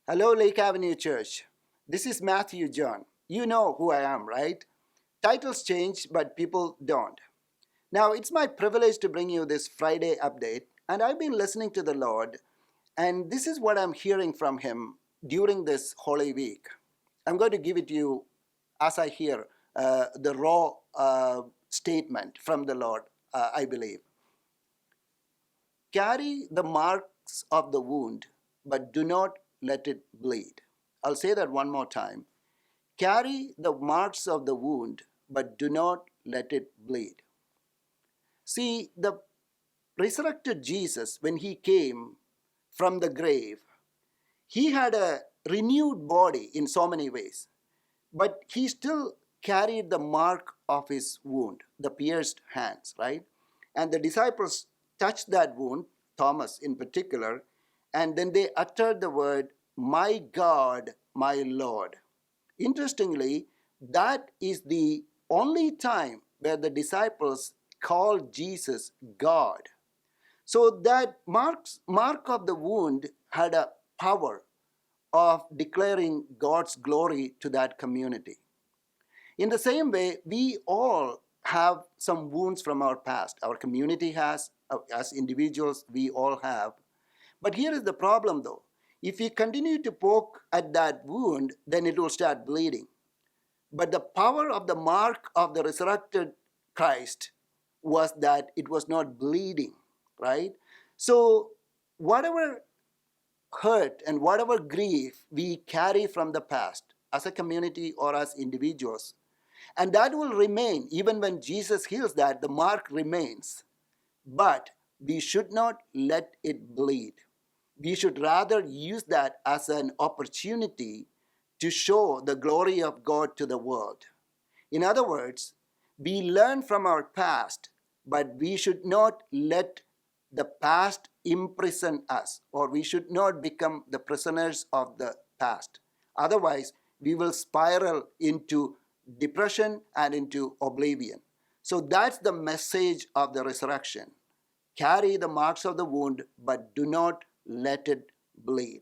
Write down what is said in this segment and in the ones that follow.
Hello, Lake Avenue Church. This is Mathew John. You know who I am, right? Titles change, but people don't. Now, it's my privilege to bring you this Friday update, and I've been listening to the Lord, and this is what I'm hearing from Him during this Holy Week. I'm going to give it to you as I hear the raw statement from the Lord, I believe. Carry the marks of the wound, but do not let it bleed. I'll say that one more time. Carry the marks of the wound, but do not let it bleed. See, the resurrected Jesus, when he came from the grave, he had a renewed body in so many ways, but he still carried the mark of his wound, the pierced hands, right? And the disciples touched that wound, Thomas in particular, and then they uttered the word, "My God, my Lord." Interestingly, that is the only time where the disciples called Jesus God. So that mark of the wound had a power of declaring God's glory to that community. In the same way, we all have some wounds from our past. Our community has, as individuals, we all have. But here is the problem though. If we continue to poke at that wound, then it will start bleeding. But the power of the mark of the resurrected Christ was that it was not bleeding, right? So whatever hurt and whatever grief we carry from the past as a community or as individuals, and that will remain even when Jesus heals that, the mark remains. But we should not let it bleed. We should rather use that as an opportunity to show the glory of God to the world. In other words, we learn from our past, but we should not let the past imprison us, or we should not become the prisoners of the past. Otherwise, we will spiral into depression and into oblivion. So that's the message of the resurrection. Carry the marks of the wound, but do not let it bleed.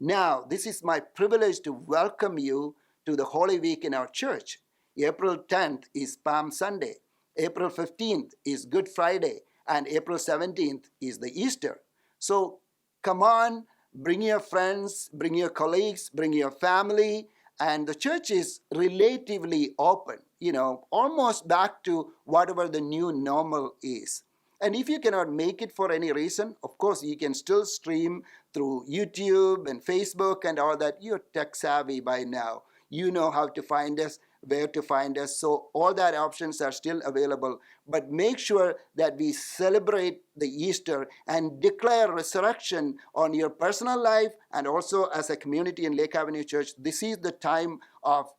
Now, this is my privilege to welcome you to the Holy Week in our church. April 10th is Palm Sunday. April 15th is Good Friday. And April 17th is the Easter. So come on, bring your friends, bring your colleagues, bring your family. And the church is relatively open, almost back to whatever the new normal is. And if you cannot make it for any reason, of course, you can still stream through YouTube and Facebook and all that. You're tech savvy by now. You know how to find us, where to find us. So all that options are still available. But make sure that we celebrate the Easter and declare resurrection on your personal life and also as a community in Lake Avenue Church. This is the time of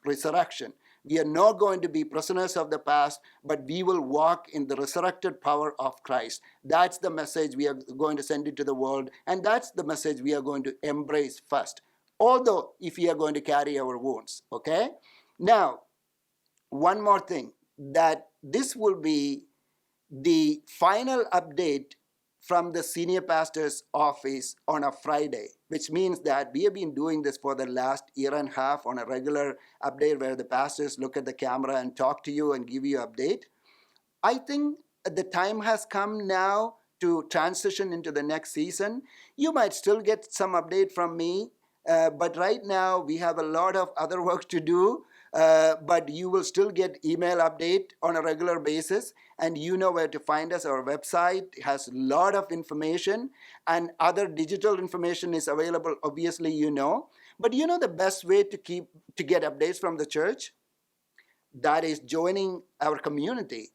resurrection. We are not going to be prisoners of the past, but we will walk in the resurrected power of Christ. That's the message we are going to send into the world, and that's the message we are going to embrace first. Although, if we are going to carry our wounds, okay? Now, one more thing, that this will be the final update from the senior pastor's office on a Friday, which means that we have been doing this for the last year and a half on a regular update where the pastors look at the camera and talk to you and give you an update. I think the time has come now to transition into the next season. You might still get some update from me, but right now we have a lot of other work to do. But you will still get email update on a regular basis, and you know where to find us. Our website has a lot of information, and other digital information is available, obviously, But the best way to get updates from the church? That is joining our community.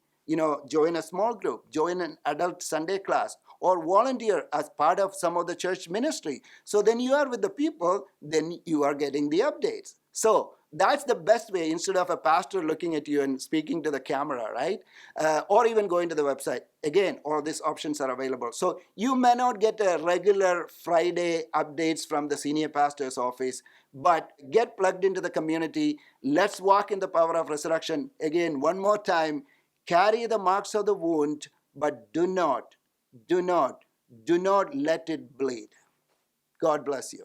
Join a small group, join an adult Sunday class, or volunteer as part of some of the church ministry. So then you are with the people, then you are getting the updates. So that's the best way, instead of a pastor looking at you and speaking to the camera, right? Or even going to the website. Again, all these options are available. So you may not get a regular Friday updates from the senior pastor's office, but get plugged into the community. Let's walk in the power of resurrection. Again, one more time, carry the marks of the wound, but do not let it bleed. God bless you.